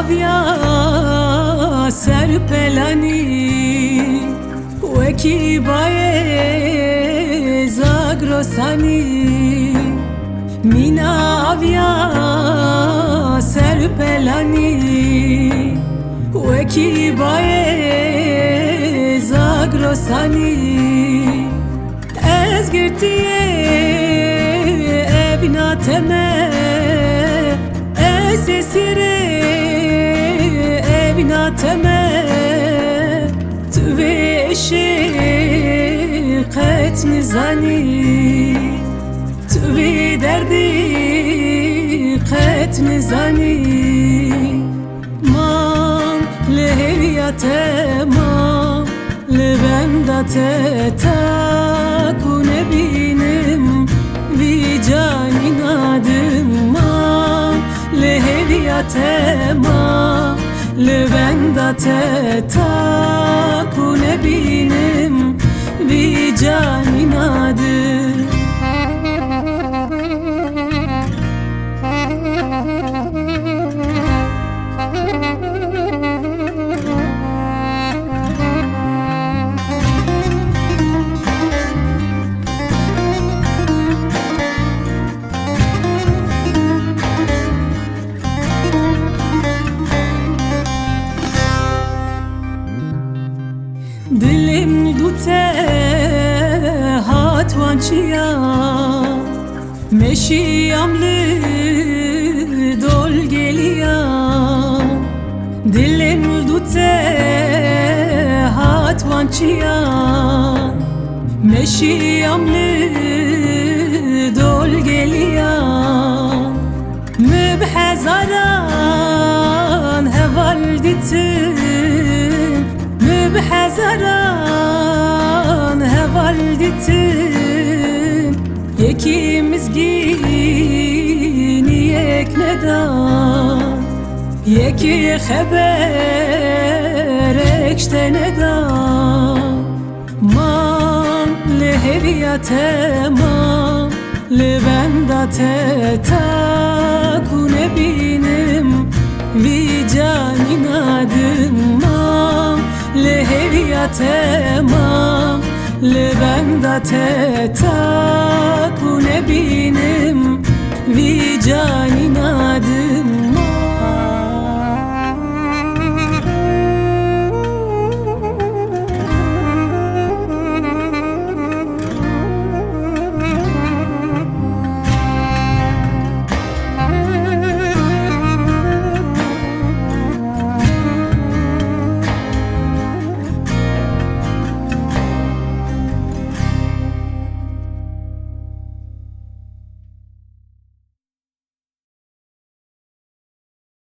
avia serpelani weki bae zagrosani mina avia serpelani weki bae zagrosani ezgirtiye evnateme ezesire evnateme tüve şiqet nizani tüve derdi qet nizani mam lehviyate mam lebendate takune binim vi cani nadim mam lehviyate mam lebendate takune binim vi cani nadim Dilim dute hatvançiya meşiyamlı dol geliya Dilim dute hatvançiya meşiyamlı dol geliya Mübhezaran heval ditin Mübhezaran heval ditin Yekimiz gini yek nedan Yeki haber ekşte nedan Man leheviyate man Lebendate takune binim Vi cani nadim man leheviyate mam lebendate takune binim